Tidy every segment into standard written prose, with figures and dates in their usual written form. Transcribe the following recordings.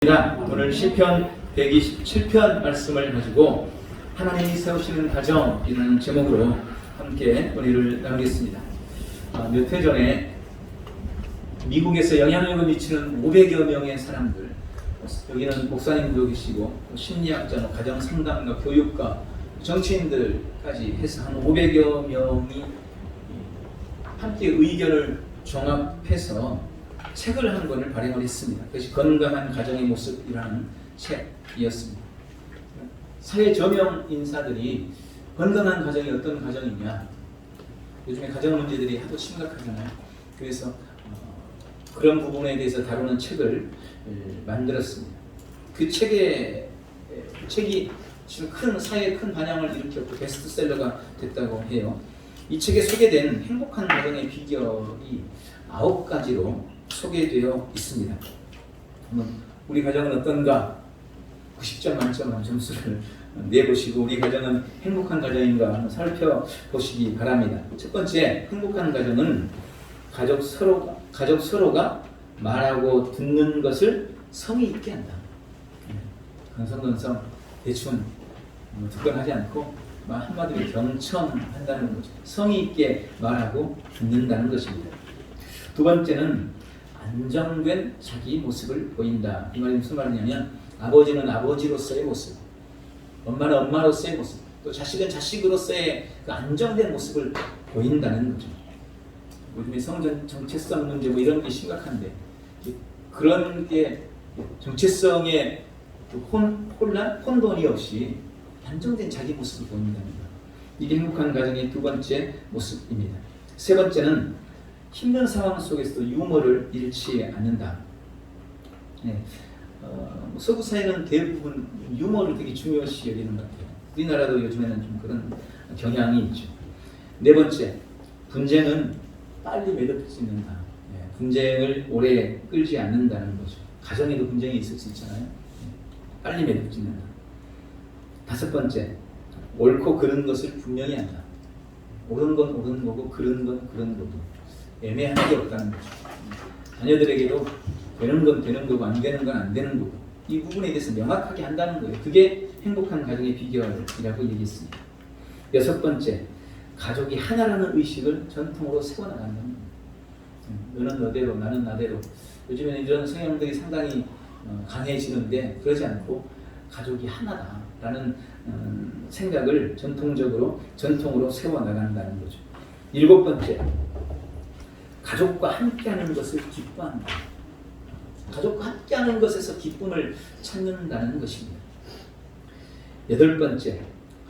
오늘 시편 127편 말씀을 가지고 하나님이 세우시는 가정이라는 제목으로 함께 은혜를 나누겠습니다. 몇 해 전에 미국에서 영향력을 미치는 500여 명의 사람들, 여기는 목사님도 계시고 심리학자, 가정 상담가, 교육가, 정치인들까지 해서 한 500여 명이 함께 의견을 종합해서 책을 한 권을 발행을 했습니다. 그것이 건강한 가정의 모습이라는 책이었습니다. 사회 저명 인사들이 건강한 가정이 어떤 가정이냐, 요즘에 가정 문제들이 하도 심각하잖아요. 그래서 그런 부분에 대해서 다루는 책을 만들었습니다. 그 책이 지금 큰 사회에 큰 반향을 일으켰고 베스트셀러가 됐다고 해요. 이 책에 소개된 행복한 가정의 비결이 9가지로 소개되어 있습니다. 우리 가정은 어떤가 90점 만점 점수를 내보시고 우리 가정은 행복한 가정인가 한번 살펴보시기 바랍니다. 첫 번째, 행복한 가정은 가족 서로가 말하고 듣는 것을 성의 있게 한다. 건성건성 대충 특권하지 않고 한마디로 경청한다는 거죠. 성의 있게 말하고 듣는다는 것입니다. 두 번째는 안정된 자기 모습을 보인다. 이 말이 무슨 말이냐면 아버지는 아버지로서의 모습, 엄마는 엄마로서의 모습, 또 자식은 자식으로서의 그 안정된 모습을 보인다는 거죠. 요즘에 성전 정체성 문제 이런 게 심각한데 그런 게 정체성의 혼돈이 없이 안정된 자기 모습을 보인다는 것. 이게 행복한 가정의 두 번째 모습입니다. 세 번째는 힘든 상황 속에서도 유머를 잃지 않는다. 서구 사회는 대부분 유머를 되게 중요시 여기는 것 같아요. 우리나라도 요즘에는 좀 그런 경향이 있죠. 네 번째, 분쟁은 빨리 매듭짓는다. 분쟁을 오래 끌지 않는다는 거죠. 가정에도 분쟁이 있을 수 있잖아요. 빨리 매듭짓는다. 다섯 번째, 옳고 그른 것을 분명히 한다. 옳은 건 옳은 거고 그른 건 그른 거고 애매한 게 없다는 거죠. 자녀들에게도 되는 건 되는 거고 안 되는 건 안 되는 거고 이 부분에 대해서 명확하게 한다는 거예요. 그게 행복한 가정의 비결이라고 얘기했습니다. 여섯 번째, 가족이 하나라는 의식을 전통으로 세워나간다는 거예요. 너는 너대로 나는 나대로. 요즘에는 이런 성향들이 상당히 강해지는데 그러지 않고 가족이 하나다라는 생각을 전통으로 세워나간다는 거죠. 일곱 번째, 가족과 함께하는 것을 기뻐한다. 가족과 함께하는 것에서 기쁨을 찾는다는 것입니다. 여덟 번째,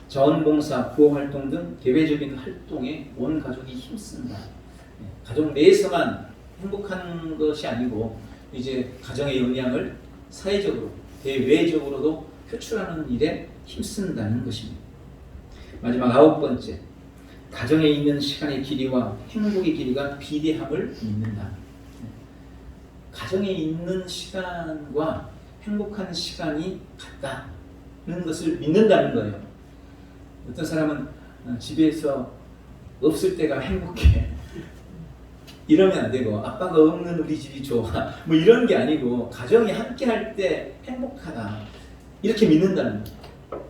자원봉사, 구호활동 등 대외적인 활동에 온 가족이 힘쓴다. 가족 내에서만 행복한 것이 아니고 이제 가정의 영향을 사회적으로, 대외적으로도 표출하는 일에 힘쓴다는 것입니다. 마지막 아홉 번째, 가정에 있는 시간의 길이와 행복의 길이가 비례함을 믿는다. 가정에 있는 시간과 행복한 시간이 같다는 것을 믿는다는 거예요. 어떤 사람은 집에서 없을 때가 행복해. 이러면 안 되고 아빠가 없는 우리 집이 좋아. 이런 게 아니고 가정이 함께 할 때 행복하다. 이렇게 믿는다는 거예요.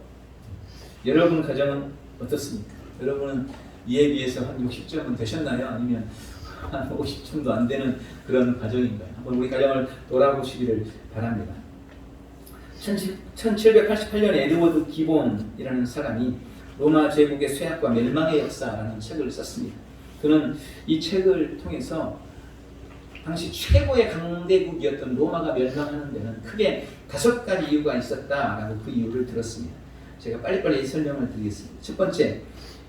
여러분 가정은 어떻습니까? 여러분은 이에 비해서 한 60점은 되셨나요? 아니면 한 50점도 안 되는 그런 가정인가요? 한번 우리 가정을 돌아보시기를 바랍니다. 1788년에 에드워드 기본이라는 사람이 로마 제국의 쇠약과 멸망의 역사라는 책을 썼습니다. 그는 이 책을 통해서 당시 최고의 강대국이었던 로마가 멸망하는 데는 크게 5가지 이유가 있었다라고 그 이유를 들었습니다. 제가 빨리빨리 설명을 드리겠습니다. 첫 번째,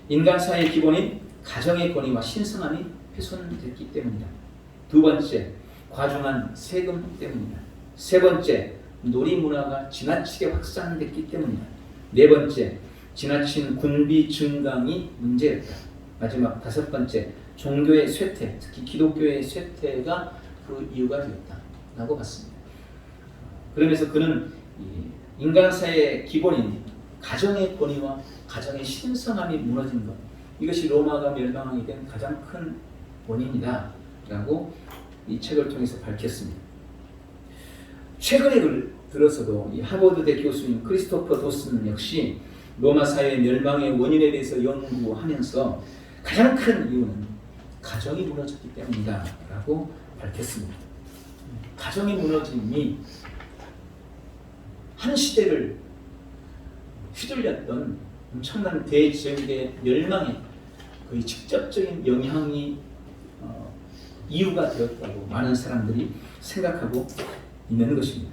인간 사회의 기본인 가정의 권위와 신성함이 훼손됐기 때문이다. 두 번째, 과중한 세금 때문이다. 세 번째, 놀이 문화가 지나치게 확산됐기 때문이다. 네 번째, 지나친 군비 증강이 문제였다. 마지막 다섯 번째, 종교의 쇠퇴, 특히 기독교의 쇠퇴가 그 이유가 되었다라고 봤습니다. 그러면서 그는 인간 사회의 기본인 가정의 권위와 가정의 신성함이 무너진 것, 이것이 로마가 멸망하게 된 가장 큰 원인이다 라고 이 책을 통해서 밝혔습니다. 최근에 들어서도 이 하버드대 교수인 크리스토퍼 도슨 역시 로마 사회의 멸망의 원인에 대해서 연구하면서 가장 큰 이유는 가정이 무너졌기 때문이다 라고 밝혔습니다. 가정의 무너짐이 한 시대를 휘둘렸던 엄청난 대지역의 멸망에 거의 직접적인 영향이 이유가 되었다고 많은 사람들이 생각하고 있는 것입니다.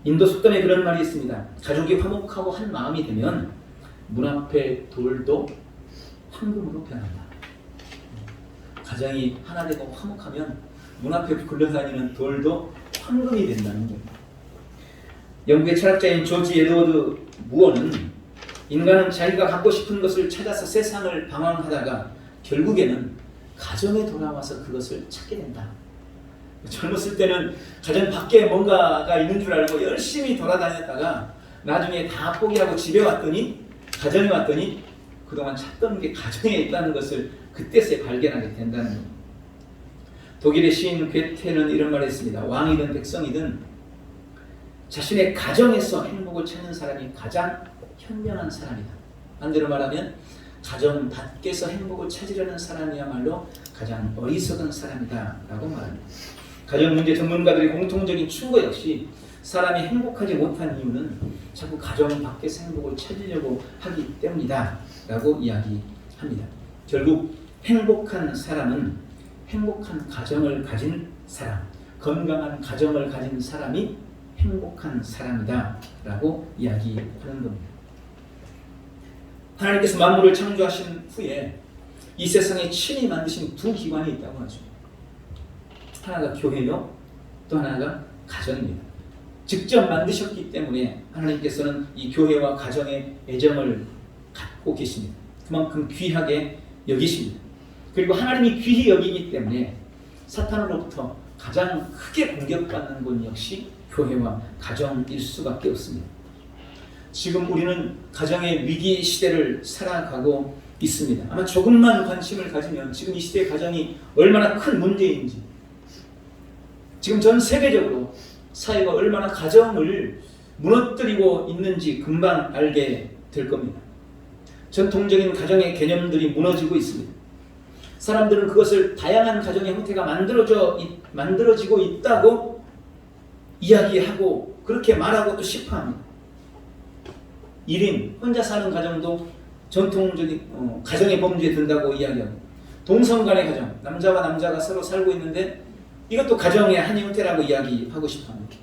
인도 속담에 그런 말이 있습니다. 가족이 화목하고 한 마음이 되면 문 앞에 돌도 황금으로 변한다. 가정이 하나 되고 화목하면 문 앞에 굴러다니는 돌도 황금이 된다는 겁니다. 영국의 철학자인 조지 에드워드 무어는 인간은 자기가 갖고 싶은 것을 찾아서 세상을 방황하다가 결국에는 가정에 돌아와서 그것을 찾게 된다. 젊었을 때는 가정 밖에 뭔가가 있는 줄 알고 열심히 돌아다녔다가 나중에 다 포기하고 집에 왔더니 가정에 왔더니 그동안 찾던 게 가정에 있다는 것을 그때서야 발견하게 된다는 겁니다. 독일의 시인 괴테는 이런 말을 했습니다. 왕이든 백성이든 자신의 가정에서 행복을 찾는 사람이 가장 현명한 사람이다. 반대로 말하면 가정 밖에서 행복을 찾으려는 사람이야말로 가장 어리석은 사람이다 라고 말합니다. 가정 문제 전문가들의 공통적인 충고 역시 사람이 행복하지 못한 이유는 자꾸 가정 밖에서 행복을 찾으려고 하기 때문이다 라고 이야기합니다. 결국 행복한 사람은 행복한 가정을 가진 사람, 건강한 가정을 가진 사람이 행복한 사람이다 라고 이야기하는 겁니다. 하나님께서 만물을 창조하신 후에 이 세상에 친히 만드신 두 기관이 있다고 하죠. 하나가 교회요, 또 하나가 가정입니다. 직접 만드셨기 때문에 하나님께서는 이 교회와 가정에 애정을 갖고 계십니다. 그만큼 귀하게 여기십니다. 그리고 하나님이 귀히 여기기 때문에 사탄으로부터 가장 크게 공격받는 곳 역시 교회와 가정일 수밖에 없습니다. 지금 우리는 가정의 위기 시대를 살아가고 있습니다. 아마 조금만 관심을 가지면 지금 이 시대의 가정이 얼마나 큰 문제인지, 지금 전 세계적으로 사회가 얼마나 가정을 무너뜨리고 있는지 금방 알게 될 겁니다. 전통적인 가정의 개념들이 무너지고 있습니다. 사람들은 그것을 다양한 가정의 형태가 만들어지고 있다고 이야기하고 그렇게 말하고 또 싶어합니다. 1인 혼자 사는 가정도 전통적인 가정의 범주에 든다고 이야기하고, 동성 간의 가정, 남자와 남자가 서로 살고 있는데 이것도 가정의 한 형태라고 이야기하고 싶어합니다.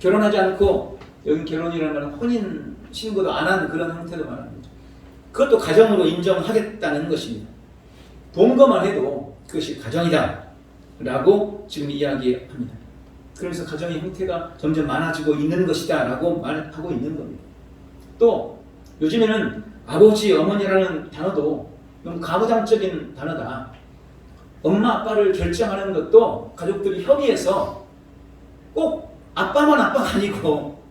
결혼하지 않고, 여기 결혼이라는 말은 혼인 신고도 안 한 그런 형태도 말합니다. 그것도 가정으로 인정하겠다는 것입니다. 동거만 해도 그것이 가정이다 라고 지금 이야기합니다. 그러면서 가정의 형태가 점점 많아지고 있는 것이다 라고 말하고 있는 겁니다. 또 요즘에는 아버지, 어머니라는 단어도 너무 가부장적인 단어다. 엄마, 아빠를 결정하는 것도 가족들이 협의해서 꼭 아빠만 아빠가 아니고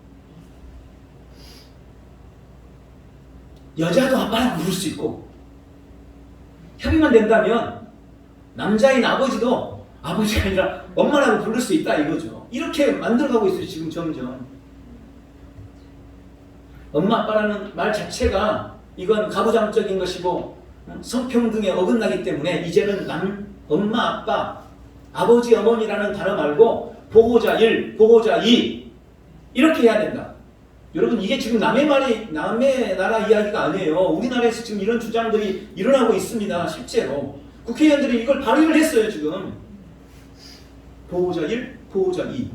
여자도 아빠라고 부를 수 있고, 협의만 된다면 남자인 아버지도 아버지가 아니라 엄마라고 부를 수 있다 이거죠. 이렇게 만들어가고 있어요 지금 점점. 엄마 아빠라는 말 자체가 이건 가부장적인 것이고 성평등에 어긋나기 때문에 이제는 엄마 아빠, 아버지 어머니라는 단어 말고 보호자 1, 보호자 2 이렇게 해야 된다. 여러분, 이게 지금 남의 나라 이야기가 아니에요. 우리나라에서 지금 이런 주장들이 일어나고 있습니다. 실제로 국회의원들이 이걸 발의를 했어요. 지금 보호자 1, 보호자 2.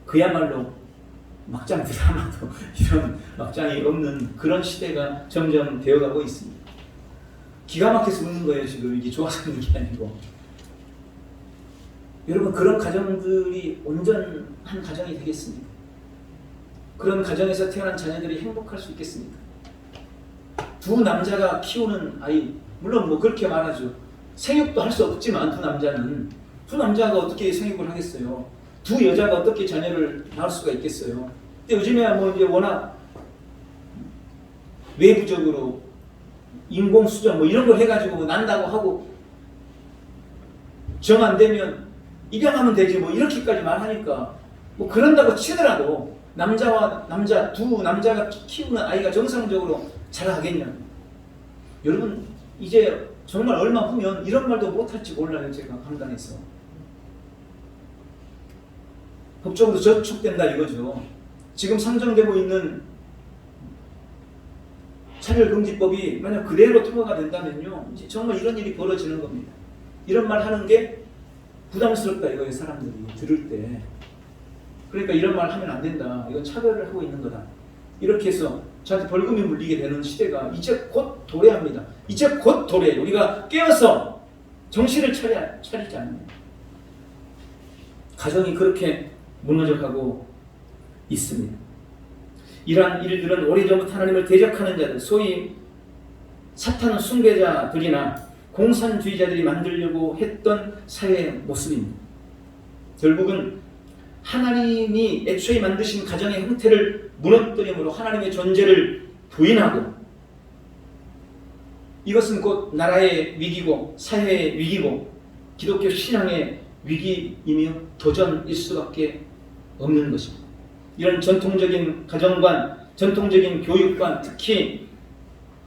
그야말로 막장 드라마도 이런 막장이 없는 그런 시대가 점점 되어가고 있습니다. 기가 막혀서 웃는 거예요. 지금 이게 좋아서 웃는 게 아니고. 여러분, 그런 가정들이 온전한 가정이 되겠습니까? 그런 가정에서 태어난 자녀들이 행복할 수 있겠습니까? 두 남자가 키우는 아이, 물론 뭐 그렇게 말하죠. 생육도 할 수 없지만 두 남자가 어떻게 생육을 하겠어요? 두 여자가 어떻게 자녀를 낳을 수가 있겠어요? 근데 요즘에야 뭐 이제 워낙 외부적으로 인공수정 뭐 이런 걸 해가지고 난다고 하고 정 안 되면 입양하면 되지 뭐 이렇게까지 말하니까 뭐 그런다고 치더라도 남자와 남자 두 남자가 키우는 아이가 정상적으로 자라겠냐. 여러분 이제 정말 얼마 후면 이런 말도 못할지 몰라요. 제가 판단해서 법적으로 저촉된다 이거죠. 지금 상정되고 있는 차별금지법이 만약 그대로 통과가 된다면요, 이제 정말 이런 일이 벌어지는 겁니다. 이런 말 하는 게 부담스럽다 이거예요. 사람들이 들을 때. 그러니까 이런 말 하면 안 된다. 이건 차별을 하고 있는 거다. 이렇게 해서 저한테 벌금이 물리게 되는 시대가 이제 곧 도래합니다. 이제 곧 도래해요. 우리가 깨어서 정신을 차리지 않으면 가정이 그렇게 무너져가고 있습니다. 이러한 일들은 오래전부터 하나님을 대적하는 자들, 소위 사탄 숭배자들이나 공산주의자들이 만들려고 했던 사회의 모습입니다. 결국은 하나님이 애초에 만드신 가정의 형태를 무너뜨림으로 하나님의 존재를 부인하고, 이것은 곧 나라의 위기고 사회의 위기고 기독교 신앙의 위기이며 도전일 수밖에 없는 것입니다. 이런 전통적인 가정관, 전통적인 교육관, 특히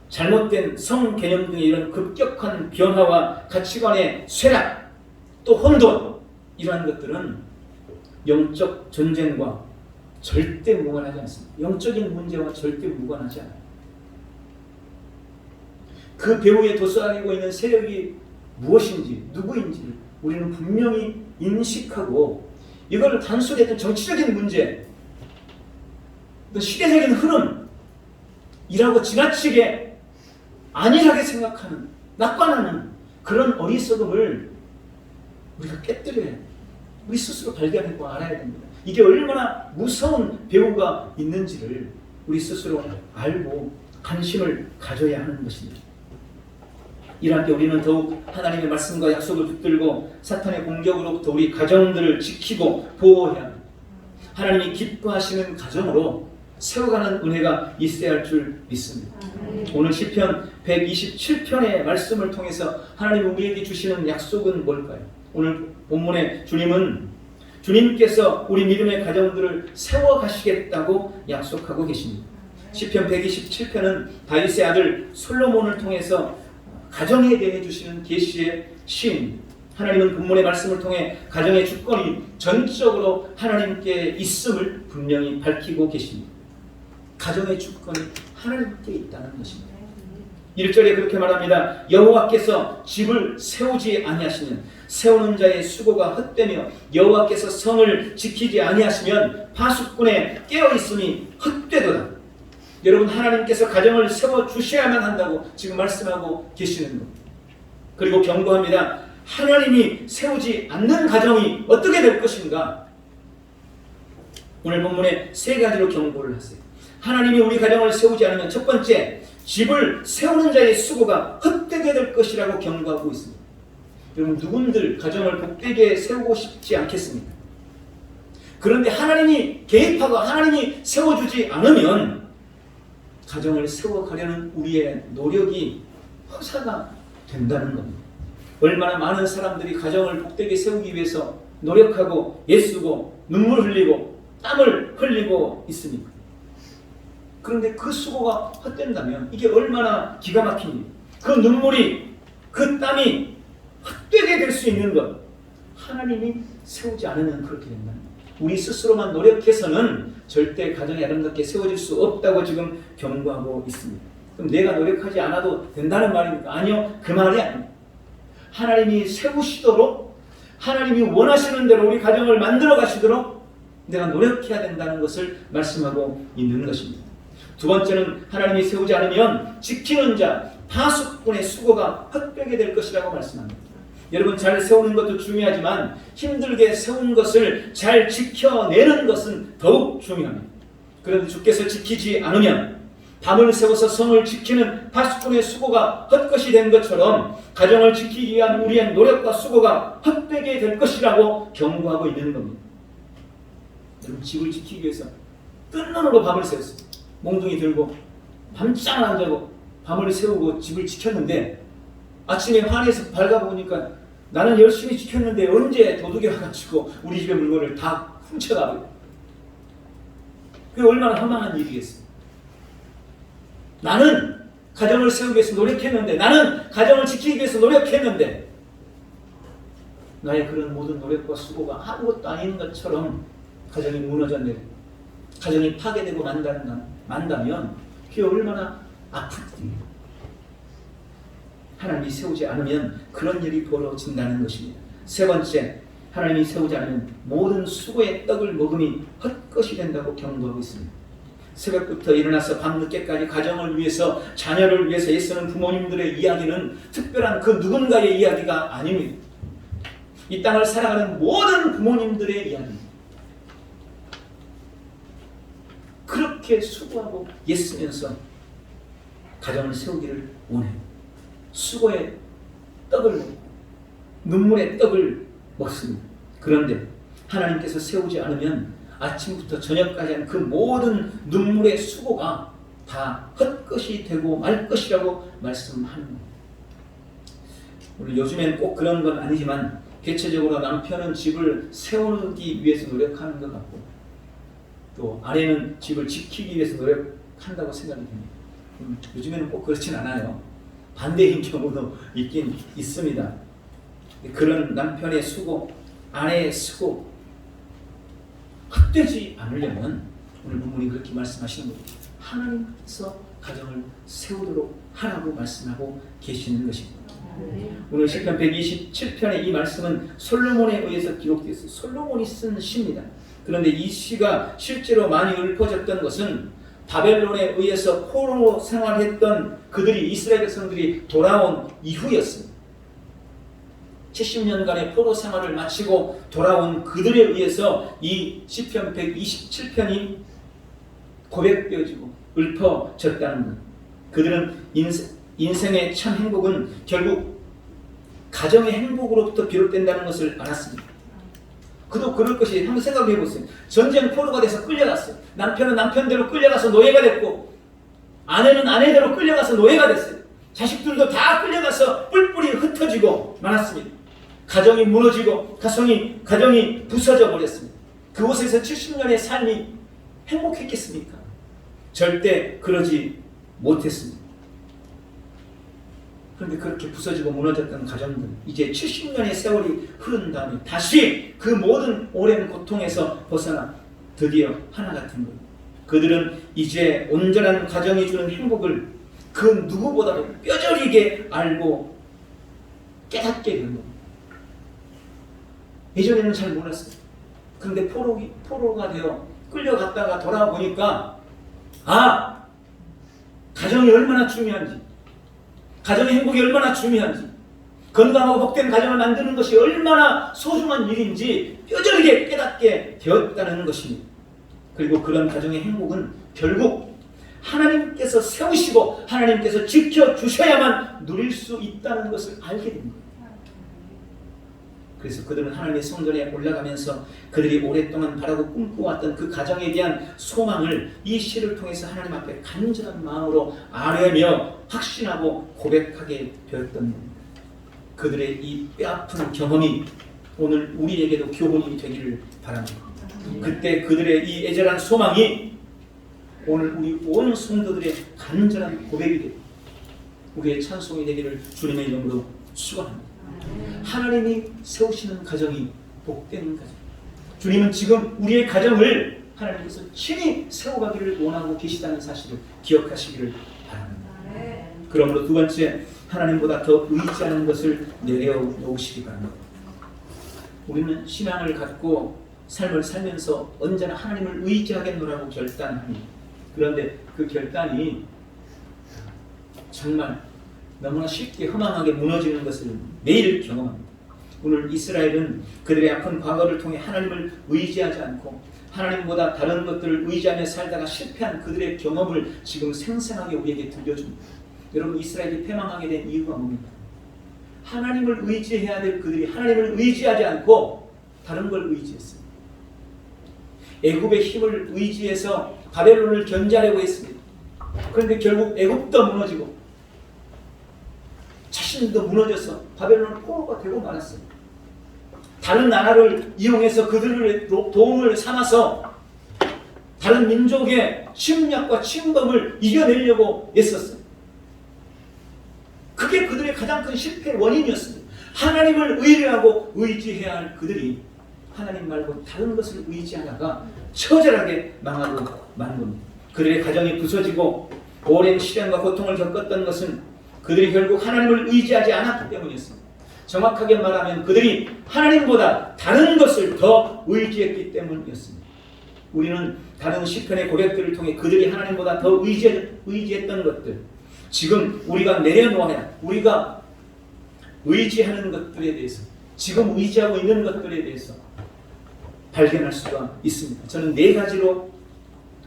잘못된 성 개념 등의 이런 급격한 변화와 가치관의 쇠락, 또 혼돈, 이러한 것들은 영적 전쟁과 절대 무관하지 않습니다. 영적인 문제와 절대 무관하지 않아요. 그 배후에 도사리고 있는 세력이 무엇인지, 누구인지 우리는 분명히 인식하고, 이걸 단순히 어떤 정치적인 문제, 또 시대적인 흐름이라고 지나치게 안일하게 생각하는, 낙관하는 그런 어리석음을 우리가 깨뜨려야 해요. 우리 스스로 발견하고 알아야 됩니다. 이게 얼마나 무서운 배후가 있는지를 우리 스스로 알고 관심을 가져야 하는 것입니다. 이럴 때 우리는 더욱 하나님의 말씀과 약속을 붙들고 사탄의 공격으로부터 우리 가정들을 지키고 보호해야 합니다. 하나님이 기뻐하시는 가정으로 세워가는 은혜가 있어야 할 줄 믿습니다. 오늘 시편 127편의 말씀을 통해서 하나님 우리에게 주시는 약속은 뭘까요? 오늘 본문의 주님께서 우리 믿음의 가정들을 세워가시겠다고 약속하고 계십니다. 시편 127편은 다윗의 아들 솔로몬을 통해서 가정에 대해 주시는 계시의 시입니다. 하나님은 본문의 말씀을 통해 가정의 주권이 전적으로 하나님께 있음을 분명히 밝히고 계십니다. 가정의 주권이 하나님께 있다는 것입니다. 1절에 그렇게 말합니다. 여호와께서 집을 세우지 아니하시면 세우는 자의 수고가 헛되며 여호와께서 성을 지키지 아니하시면 파수꾼의 깨어있음이 헛되도다. 여러분, 하나님께서 가정을 세워주셔야만 한다고 지금 말씀하고 계시는 겁니다. 그리고 경고합니다. 하나님이 세우지 않는 가정이 어떻게 될 것인가? 오늘 본문에 세 가지로 경고를 하세요. 하나님이 우리 가정을 세우지 않으면 첫 번째, 집을 세우는 자의 수고가 헛되게 될 것이라고 경고하고 있습니다. 여러분, 누군들 가정을 복되게 세우고 싶지 않겠습니까? 그런데 하나님이 개입하고 하나님이 세워주지 않으면 가정을 세워가려는 우리의 노력이 허사가 된다는 겁니다. 얼마나 많은 사람들이 가정을 복되게 세우기 위해서 노력하고 애쓰고 눈물 흘리고 땀을 흘리고 있습니까? 그런데 그 수고가 헛된다면 이게 얼마나 기가 막힌 일. 그 눈물이, 그 땀이 헛되게 될 수 있는 것, 하나님이 세우지 않으면 그렇게 된다. 우리 스스로만 노력해서는 절대 가정이 아름답게 세워질 수 없다고 지금 경고하고 있습니다. 그럼 내가 노력하지 않아도 된다는 말입니까? 아니요, 그 말이 아닙니다. 하나님이 세우시도록, 하나님이 원하시는 대로 우리 가정을 만들어 가시도록 내가 노력해야 된다는 것을 말씀하고 있는 것입니다. 두 번째는 하나님이 세우지 않으면 지키는 자, 파수꾼의 수고가 헛되게 될 것이라고 말씀합니다. 여러분, 잘 세우는 것도 중요하지만 힘들게 세운 것을 잘 지켜내는 것은 더욱 중요합니다. 그런데 주께서 지키지 않으면 밤을 세워서 성을 지키는 파수꾼의 수고가 헛것이 된 것처럼 가정을 지키기 위한 우리의 노력과 수고가 헛되게 될 것이라고 경고하고 있는 겁니다. 여러분, 집을 지키기 위해서 뜬 눈으로 밤을 세웠어요. 몽둥이 들고 밤잠 안 자고 밤을 세우고 집을 지켰는데 아침에 환해서 밝아보니까 나는 열심히 지켰는데 언제 도둑이 와가지고 우리 집의 물건을 다 훔쳐가고. 그게 얼마나 허망한 일이겠어요. 나는 가정을 세우기 위해서 노력했는데, 나는 가정을 지키기 위해서 노력했는데, 나의 그런 모든 노력과 수고가 아무것도 아닌 것처럼 가정이 무너졌네, 가정이 파괴되고 만다면 그게 얼마나 아픈 일이에요. 하나님이 세우지 않으면 그런 일이 벌어진다는 것입니다. 세 번째, 하나님이 세우지 않으면 모든 수고의 떡을 먹음이 헛것이 된다고 경고하고 있습니다. 새벽부터 일어나서 밤늦게까지 가정을 위해서, 자녀를 위해서 애쓰는 부모님들의 이야기는 특별한 그 누군가의 이야기가 아닙니다. 이 땅을 살아가는 모든 부모님들의 이야기입니다. 그렇게 수고하고 애쓰면서 가정을 세우기를 원해요. 수고의 떡을 먹고 눈물의 떡을 먹습니다. 그런데 하나님께서 세우지 않으면 아침부터 저녁까지 한 그 모든 눈물의 수고가 다 헛것이 되고 말 것이라고 말씀하는 겁니다. 우리 요즘엔 꼭 그런 건 아니지만 대체적으로 남편은 집을 세우기 위해서 노력하는 것 같고 또 아내는 집을 지키기 위해서 노력한다고 생각이 됩니다. 요즘에는 꼭 그렇진 않아요. 반대인 경우도 있긴 있습니다. 그런 남편의 수고, 아내의 수고 헛되지 않으려면 오늘 본문이 그렇게 말씀하시는 거예요. 하나님께서 가정을 세우도록 하라고 말씀하고 계시는 것입니다. 오늘 시편 127편의 이 말씀은 솔로몬에 의해서 기록되었어요. 솔로몬이 쓴 시입니다. 그런데 이 시가 실제로 많이 읊어졌던 것은 바벨론에 의해서 포로 생활했던 그들이, 이스라엘 백성들이 돌아온 이후였습니다. 70년간의 포로 생활을 마치고 돌아온 그들에 의해서 이 시편 127편이 고백되어지고 읊어졌다는 것. 그들은 인생의 참 행복은 결국 가정의 행복으로부터 비롯된다는 것을 알았습니다. 그도 그럴 것이, 한번 생각해 보세요. 전쟁 포로가 돼서 끌려갔어요. 남편은 남편대로 끌려가서 노예가 됐고 아내는 아내대로 끌려가서 노예가 됐어요. 자식들도 다 끌려가서 뿔뿔이 흩어지고 말았습니다. 가정이 무너지고 가정이 부서져 버렸습니다. 그곳에서 70년의 삶이 행복했겠습니까? 절대 그러지 못했습니다. 그런데 그렇게 부서지고 무너졌던 가정들, 이제 70년의 세월이 흐른 다음에 다시 그 모든 오랜 고통에서 벗어나 드디어 하나가 된 거예요. 그들은 이제 온전한 가정이 주는 행복을 그 누구보다도 뼈저리게 알고 깨닫게 된 겁니다. 예전에는 잘 몰랐어요. 그런데 포로가 되어 끌려갔다가 돌아와 보니까 가정이 얼마나 중요한지, 가정의 행복이 얼마나 중요한지, 건강하고 복된 가정을 만드는 것이 얼마나 소중한 일인지 뼈저리게 깨닫게 되었다는 것입니다. 그리고 그런 가정의 행복은 결국 하나님께서 세우시고 하나님께서 지켜주셔야만 누릴 수 있다는 것을 알게 됩니다. 그래서 그들은 하나님의 성전에 올라가면서 그들이 오랫동안 바라고 꿈꿔왔던 그 가정에 대한 소망을 이 시를 통해서 하나님 앞에 간절한 마음으로 아뢰며 확신하고 고백하게 되었던 겁니다. 그들의 이 뼈아픈 경험이 오늘 우리에게도 교훈이 되기를 바랍니다. 그때 그들의 이 애절한 소망이 오늘 우리 온 성도들의 간절한 고백이 되고 우리의 찬송이 되기를 주님의 이름으로 축원합니다. 하나님이 세우시는 가정이 복된 가정. 주님은 지금 우리의 가정을 하나님께서 친히 세워가기를 원하고 계시다는 사실을 기억하시기를 바랍니다. 그러므로 두 번째, 하나님보다 더 의지하는 것을 내려놓으시기 바랍니다. 우리는 신앙을 갖고 삶을 살면서 언제나 하나님을 의지하겠노라고 결단합니다. 그런데 그 결단이 정말 너무나 쉽게 허망하게 무너지는 것을 매일 경험합니다. 오늘 이스라엘은 그들의 아픈 과거를 통해 하나님을 의지하지 않고 하나님보다 다른 것들을 의지하며 살다가 실패한 그들의 경험을 지금 생생하게 우리에게 들려줍니다. 여러분, 이스라엘이 패망하게 된 이유가 뭡니까? 하나님을 의지해야 될 그들이 하나님을 의지하지 않고 다른 걸 의지했어요. 애굽의 힘을 의지해서 바벨론을 견제하려고 했습니다. 그런데 결국 애굽도 무너지고 신도 무너져서 바벨론 포로가 되고 말았어요. 다른 나라를 이용해서 그들을 도움을 삼아서 다른 민족의 침략과 침범을 이겨내려고 애썼어요. 그게 그들의 가장 큰 실패의 원인이었습니다. 하나님을 의뢰하고 의지해야 할 그들이 하나님 말고 다른 것을 의지하다가 처절하게 망하고 만 겁니다. 그들의 가정이 부서지고 오랜 시련과 고통을 겪었던 것은 그들이 결국 하나님을 의지하지 않았기 때문이었습니다. 정확하게 말하면 그들이 하나님보다 다른 것을 더 의지했기 때문이었습니다. 우리는 다른 시편의 고백들을 통해 그들이 하나님보다 더 의지했던 것들, 지금 우리가 내려놓아야, 우리가 의지하는 것들에 대해서, 지금 의지하고 있는 것들에 대해서 발견할 수가 있습니다. 저는 4가지로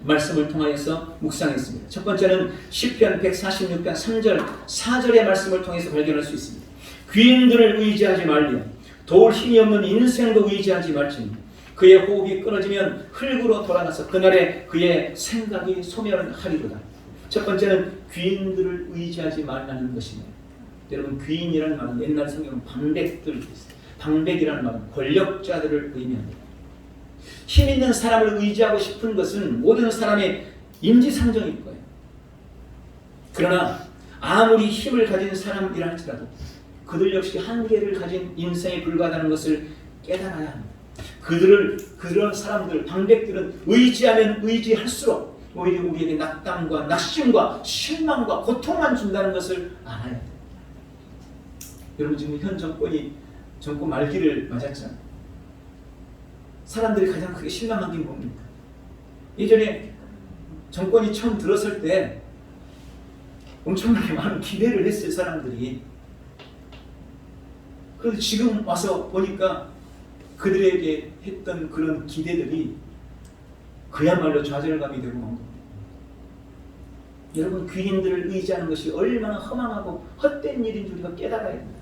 말씀을 통하여서 묵상했습니다. 첫 번째는 시편 146편 3절, 4절의 말씀을 통해서 발견할 수 있습니다. 귀인들을 의지하지 말며 도울 힘이 없는 인생도 의지하지 말지니 그의 호흡이 끊어지면 흙으로 돌아가서 그날에 그의 생각이 소멸하리로다. 첫 번째는 귀인들을 의지하지 말라는 것입니다. 여러분, 귀인이라는 말은 옛날 성경은 방백들, 방백이라는 말은 권력자들을 의미합니다. 힘 있는 사람을 의지하고 싶은 것은 모든 사람의 인지상정일 거예요. 그러나 아무리 힘을 가진 사람이라 할지라도 그들 역시 한계를 가진 인생에 불과하다는 것을 깨달아야 합니다. 그런 사람들, 방백들은 의지하면 의지할수록 오히려 우리에게 낙담과 낙심과 실망과 고통만 준다는 것을 알아야 됩니다. 여러분, 지금 현 정권 말기를 맞았잖아요. 사람들이 가장 크게 실망한 게 뭡니까? 예전에 정권이 처음 들어설 때 엄청나게 많은 기대를 했어요, 사람들이. 그런데 지금 와서 보니까 그들에게 했던 그런 기대들이 그야말로 좌절감이 되고 만 겁니다. 여러분, 귀인들을 의지하는 것이 얼마나 허망하고 헛된 일인지 우리가 깨달아야 합니다.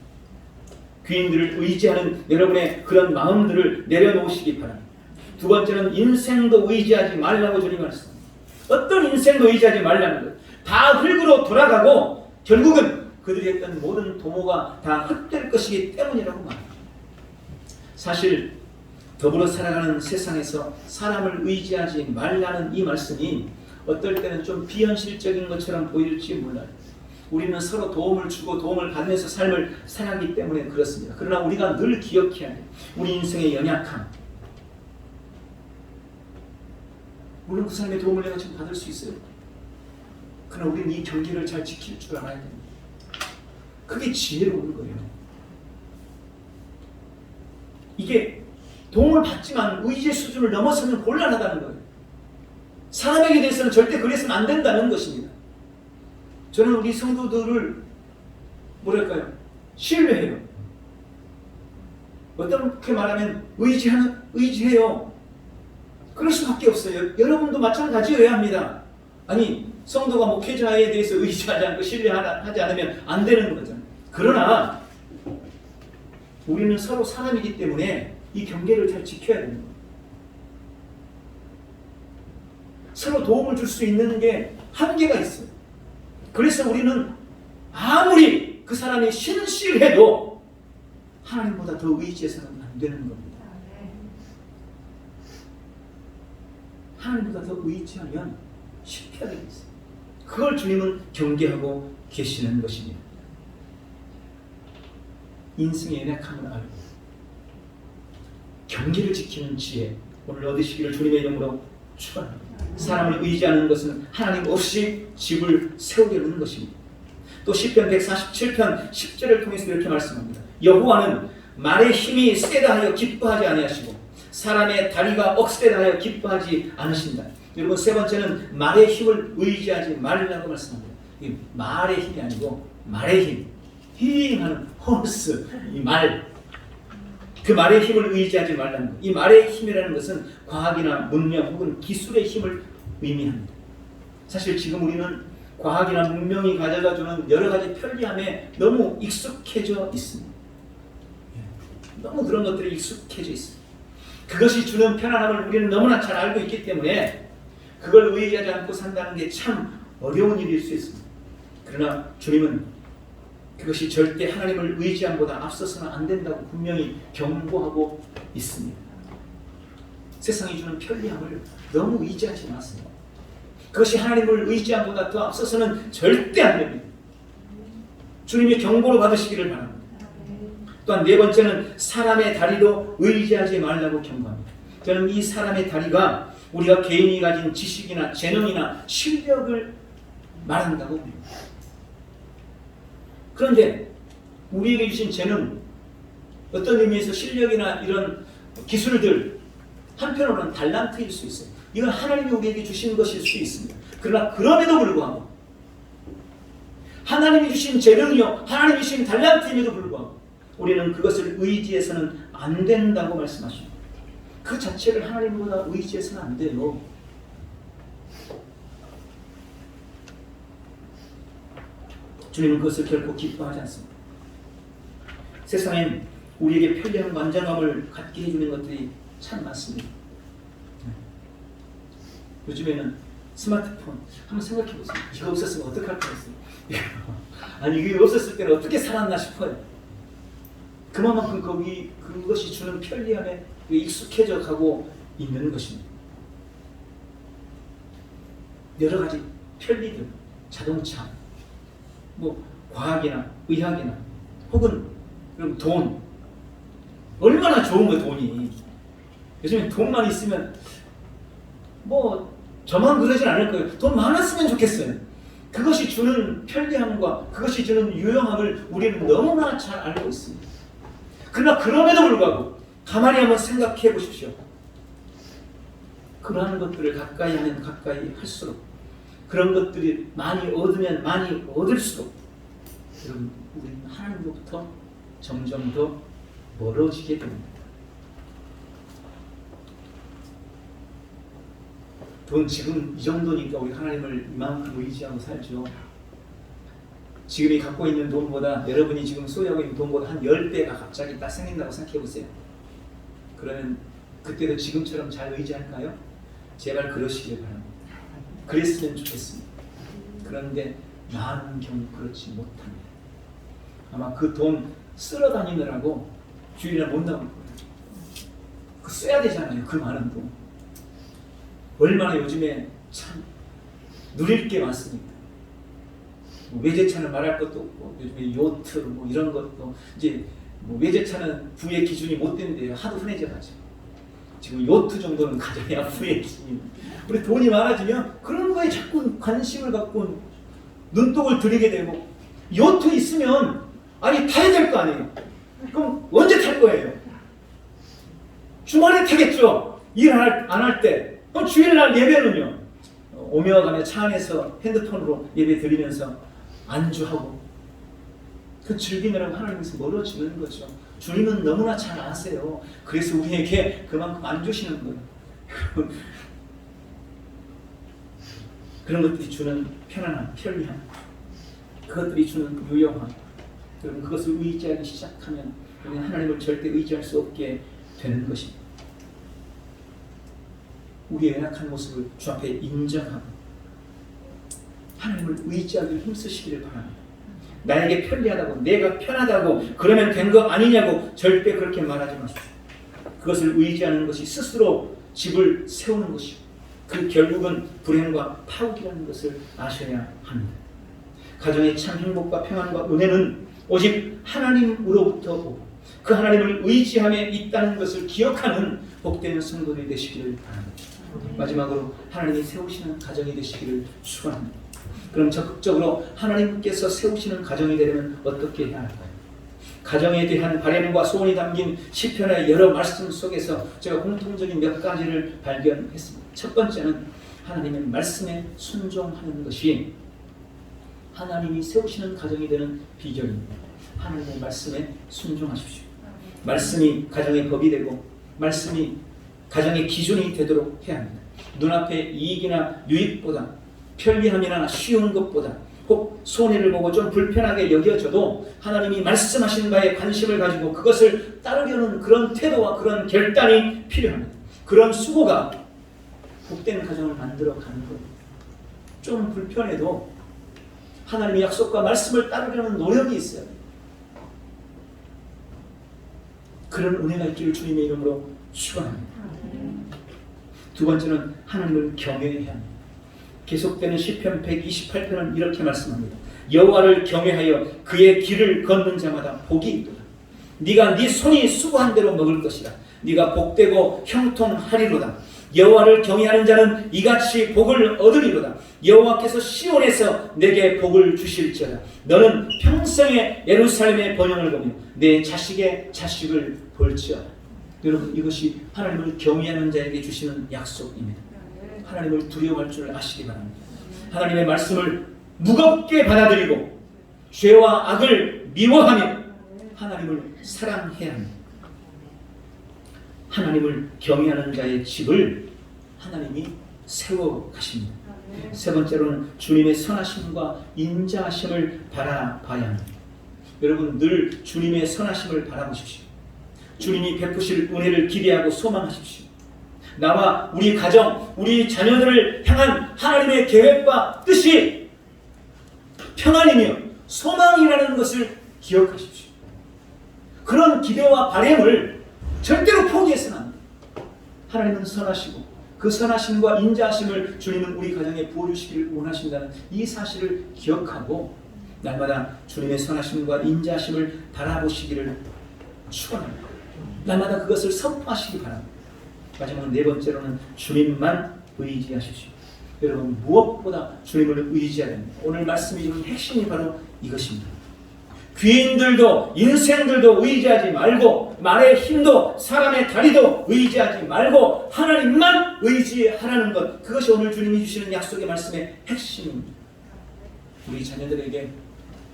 귀인들을 의지하는 여러분의 그런 마음들을 내려놓으시기 바랍니다. 두 번째는 인생도 의지하지 말라고 주님 말씀합니다. 어떤 인생도 의지하지 말라는 것. 다 흙으로 돌아가고 결국은 그들이 했던 모든 도모가 다 헛될 것이기 때문이라고 말합니다. 사실 더불어 살아가는 세상에서 사람을 의지하지 말라는 이 말씀이 어떨 때는 좀 비현실적인 것처럼 보일지 몰라요. 우리는 서로 도움을 주고 도움을 받으면서 삶을 살아가기 때문에 그렇습니다. 그러나 우리가 늘 기억해야 돼요. 우리 인생의 연약함. 물론 그 사람의 도움을 내가 지금 받을 수 있어요. 그러나 우리는 이 경계를 잘 지킬 줄 알아야 됩니다. 그게 지혜로운 거예요. 이게 도움을 받지만 의지의 수준을 넘어서면 곤란하다는 거예요. 사람에게 대해서는 절대 그래서는 안 된다는 것입니다. 저는 우리 성도들을 뭐랄까요? 신뢰해요. 어떻게 말하면 의지해요. 그럴 수밖에 없어요. 여러분도 마찬가지여야 합니다. 아니, 성도가 목회자에 대해서 의지하지 않고 신뢰하지 않으면 안 되는 거잖아요. 그러나 우리는 서로 사람이기 때문에 이 경계를 잘 지켜야 되는 거예요. 서로 도움을 줄 수 있는 게 한계가 있어요. 그래서 우리는 아무리 그 사람이 신실해도 하나님보다 더 의지해서는 안 되는 겁니다. 하나님보다 더 의지하면 실패하게 있어요. 그걸 주님은 경계하고 계시는 것입니다. 인생의 연약함을 알고 경계를 지키는 지혜 오늘 얻으시기를 주님의 이름으로 축원합니다. 사람을 의지하는 것은 하나님 없이 집을 세우려는 것입니다. 또 시편 147편 10절을 통해서 이렇게 말씀합니다. 여호와는 말의 힘이 세다 하여 기뻐하지 아니하시고 사람의 다리가 억세다 하여 기뻐하지 않으신다. 여러분, 세 번째는 말의 힘을 의지하지 말라고 말씀합니다. 이 말의 힘이 아니고 말의 힘, 힐링하는 호스, 이 말, 그 말의 힘을 의지하지 말라는 것. 이 말의 힘이라는 것은 과학이나 문명 혹은 기술의 힘을 의미합니다. 사실 지금 우리는 과학이나 문명이 가져다주는 여러 가지 편리함에 너무 익숙해져 있습니다. 너무 그런 것들이 익숙해져 있습니다. 그것이 주는 편안함을 우리는 너무나 잘 알고 있기 때문에 그걸 의지하지 않고 산다는 게 참 어려운 일일 수 있습니다. 그러나 주님은 그것이 절대 하나님을 의지함보다 앞서서는 안 된다고 분명히 경고하고 있습니다. 세상이 주는 편리함을 너무 의지하지 마세요. 그것이 하나님을 의지함보다 더 앞서서는 절대 안 됩니다. 주님의 경고로 받으시기를 바랍니다. 또한 네 번째는 사람의 다리도 의지하지 말라고 경고합니다. 저는 이 사람의 다리가 우리가 개인이 가진 지식이나 재능이나 실력을 말한다고 봅니다. 그런데 우리에게 주신 재능, 어떤 의미에서 실력이나 이런 기술들 한편으로는 달란트일 수 있어요. 이건 하나님이 우리에게 주신 것일 수 있습니다. 그러나 그럼에도 불구하고 하나님이 주신 재능이요 하나님이 주신 달란트임에도 불구하고 우리는 그것을 의지해서는 안 된다고 말씀하십니다. 그 자체를 하나님보다 의지해서는 안 돼요. 주님은 그것을 결코 기뻐하지 않습니다. 세상엔 우리에게 편리한 안정감을 갖게 해주는 것들이 참 많습니다. 요즘에는 스마트폰 한번 생각해 보세요. 이거 없었으면 어떡할 뻔했어요. 아니 이게 없었을 때는 어떻게 살았나 싶어요. 그만큼 그것이 주는 편리함에 익숙해져 가고 있는 것입니다. 여러 가지 편리들, 자동차, 과학이나 의학이나 혹은 돈, 얼마나 좋은 거예요 돈이. 요즘에 돈만 있으면 저만 그러진 않을 거예요. 돈 많았으면 좋겠어요. 그것이 주는 편리함과 그것이 주는 유용함을 우리는 너무나 잘 알고 있습니다. 그러나 그럼에도 불구하고 가만히 한번 생각해 보십시오. 그러한 것들을 가까이 하면 가까이 할수록 그런 것들이 많이 얻으면 많이 얻을수록 여러분 우리는 하나님으로부터 점점 더 멀어지게 됩니다. 돈 지금 이 정도니까 우리 하나님을 이만큼 의지하고 살죠. 지금이 갖고 있는 돈보다 여러분이 지금 소유하고 있는 돈보다 한 10배가 갑자기 딱 생긴다고 생각해 보세요. 그러면 그때도 지금처럼 잘 의지할까요? 제발 그러시길 바랍니다. 그랬으면 좋겠습니다. 그런데 많은 경우 그렇지 못합니다. 아마 그 돈 쓸어 다니느라고 주일날 못 나올 거예요. 그 써야 되잖아요. 그 많은 돈. 얼마나 요즘에 참 누릴 게 많습니까? 외제차는 말할 것도 없고 요즘에 요트 이런 것도 이제 외제차는 부의 기준이 못 된대요. 하도 흔해져가지고 지금 요트 정도는 가져야 부의 기준이. 우리 돈이 많아지면 그런 거에 자꾸 관심을 갖고 눈독을 들이게 되고 요트 있으면 아니 타야 될 거 아니에요. 그럼 언제 탈 거예요? 주말에 타겠죠. 일 안 할 때. 그럼 주일날 예배는요. 오며 가며 차 안에서 핸드폰으로 예배 드리면서 안주하고 그 즐기느라고 하나님께서 멀어지는 거죠. 주님은 너무나 잘 아세요. 그래서 우리에게 그만큼 안 주시는 거예요. 그런 것들이 주는 편안함, 편리함, 그것들이 주는 유용함. 여러분 그것을 의지하기 시작하면 우리는 하나님을 절대 의지할 수 없게 되는 것입니다. 우리의 연약한 모습을 주 앞에 인정하고 하나님을 의지하기 힘쓰시기를 바랍니다. 나에게 편리하다고 내가 편하다고 그러면 된 거 아니냐고 절대 그렇게 말하지 마십시오. 그것을 의지하는 것이 스스로 집을 세우는 것이고 그 결국은 불행과 파국이라는 것을 아셔야 합니다. 가정의 참 행복과 평안과 은혜는 오직 하나님으로부터 오고 그 하나님을 의지함에 있다는 것을 기억하는 복되는 성도들이 되시기를 바랍니다. 마지막으로 하나님이 세우시는 가정이 되시기를 축원합니다. 그럼 적극적으로 하나님께서 세우시는 가정이 되려면 어떻게 해야 할까요? 가정에 대한 바람과 소원이 담긴 시편의 여러 말씀 속에서 제가 공통적인 몇 가지를 발견했습니다. 첫 번째는 하나님의 말씀에 순종하는 것이 하나님이 세우시는 가정이 되는 비결입니다. 하나님의 말씀에 순종하십시오. 말씀이 가정의 법이 되고 말씀이 가정의 기준이 되도록 해야 합니다. 눈앞의 이익이나 유익보다 편리함이나 쉬운 것보다 혹 손해를 보고 좀 불편하게 여겨져도 하나님이 말씀하신 바에 관심을 가지고 그것을 따르려는 그런 태도와 그런 결단이 필요합니다. 그런 수고가 복된 가정을 만들어 가는 거예요. 좀 불편해도 하나님의 약속과 말씀을 따르려는 노력이 있어요. 그런 은혜가 있기를 주님의 이름으로 축원합니다. 두 번째는 하나님을 경외해야 합니다. 계속되는 시편 128편은 이렇게 말씀합니다. 여호와를 경외하여 그의 길을 걷는 자마다 복이 있도다. 네가 네 손이 수고한 대로 먹을 것이라. 네가 복되고 형통하리로다. 여호와를 경외하는 자는 이같이 복을 얻으리로다. 여호와께서 시온에서 내게 복을 주실지어다. 너는 평생에 예루살렘의 번영을 보며 내 자식의 자식을 볼지어다. 여러분, 이것이 하나님을 경외하는 자에게 주시는 약속입니다. 하나님을 두려워할 줄 아시기 바랍니다. 하나님의 말씀을 무겁게 받아들이고 죄와 악을 미워하며 하나님을 사랑해야 합니다. 하나님을 경외하는 자의 집을 하나님이 세워 가십니다. 세 번째로는 주님의 선하심과 인자하심을 바라봐야 합니다. 여러분, 늘 주님의 선하심을 바라보십시오. 주님이 베푸실 은혜를 기대하고 소망하십시오. 나와 우리 가정, 우리 자녀들을 향한 하나님의 계획과 뜻이 평안이며 소망이라는 것을 기억하십시오. 그런 기대와 바람을 절대로 포기해서는 안 됩니다. 하나님은 선하시고 그 선하심과 인자하심을 주님은 우리 가정에 부어주시기를 원하신다는 이 사실을 기억하고 날마다 주님의 선하심과 인자하심을 바라보시기를 축원합니다. 날마다 그것을 선포하시기 바랍니다. 마지막 네 번째로는 주님만 의지하십시오. 여러분, 무엇보다 주님을 의지해야 됩니다. 오늘 말씀이 주는 핵심이 바로 이것입니다. 귀인들도 인생들도 의지하지 말고 말의 힘도 사람의 다리도 의지하지 말고 하나님만 의지하라는 것, 그것이 오늘 주님이 주시는 약속의 말씀의 핵심입니다. 우리 자녀들에게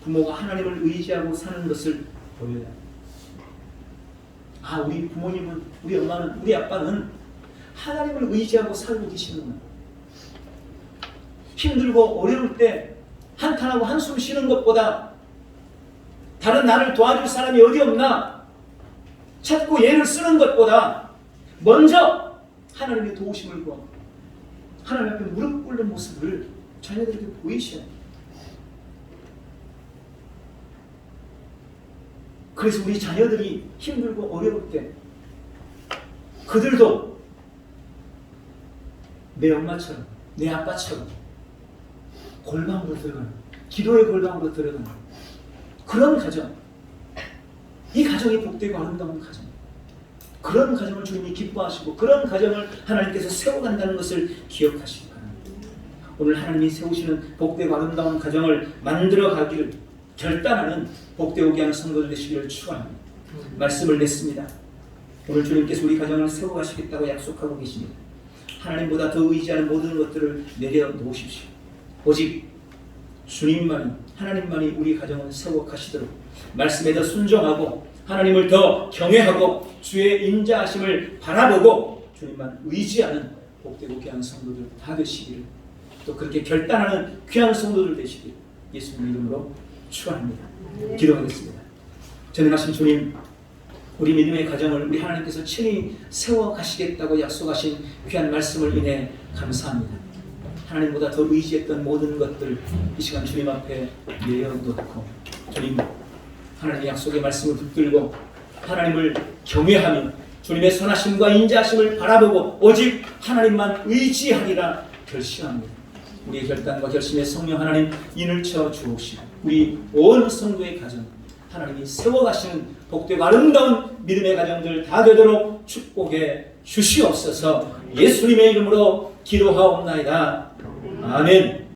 부모가 하나님을 의지하고 사는 것을 보여야 합니다. 아, 우리 부모님은, 우리 엄마는, 우리 아빠는 하나님을 의지하고 살고 계시는구나. 힘들고 어려울 때 한탄하고 한숨 쉬는 것보다 다른 나를 도와줄 사람이 어디 없나 찾고 예를 쓰는 것보다 먼저 하나님의 도우심을 구하고 하나님 앞에 무릎 꿇는 모습을 자녀들에게 보이셔야 해요. 그래서 우리 자녀들이 힘들고 어려울 때 그들도 내 엄마처럼 내 아빠처럼 골방으로 들어가는, 기도의 골방으로 들어가는 그런 가정, 이 가정이 복되고 아름다운 가정, 그런 가정을 주님이 기뻐하시고 그런 가정을 하나님께서 세워간다는 것을 기억하시기 바랍니다. 오늘 하나님이 세우시는 복되고 아름다운 가정을 만들어가기를 결단하는 복되고 귀한 성도들 되시기를 축원합니다. 말씀을 냈습니다. 오늘 주님께서 우리 가정을 세워가시겠다고 약속하고 계십니다. 하나님보다 더 의지하는 모든 것들을 내려놓으십시오. 오직 주님만이, 하나님만이 우리 가정을 세워가시도록 말씀에 더 순종하고 하나님을 더 경외하고 주의 인자하심을 바라보고 주님만 의지하는 복되고 귀한 성도들 다 되시기를, 또 그렇게 결단하는 귀한 성도들 되시기를 예수님 이름으로 축원합니다. 기도하겠습니다. 전능하신 주님, 우리 믿음의 가정을 우리 하나님께서 친히 세워가시겠다고 약속하신 귀한 말씀을 인해 감사합니다. 하나님보다 더 의지했던 모든 것들 이 시간 주님 앞에 내어놓고 주님, 하나님의 약속의 말씀을 붙들고 하나님을 경외하며 주님의 선하심과 인자하심을 바라보고 오직 하나님만 의지하리라 결심합니다. 우리의 결단과 결심에 성령 하나님 인을 쳐 주옵시고 우리 온 성도의 가정 하나님이 세워가시는 복되고 아름다운 믿음의 가정들 다 되도록 축복해 주시옵소서. 예수님의 이름으로 기도하옵나이다. 아멘.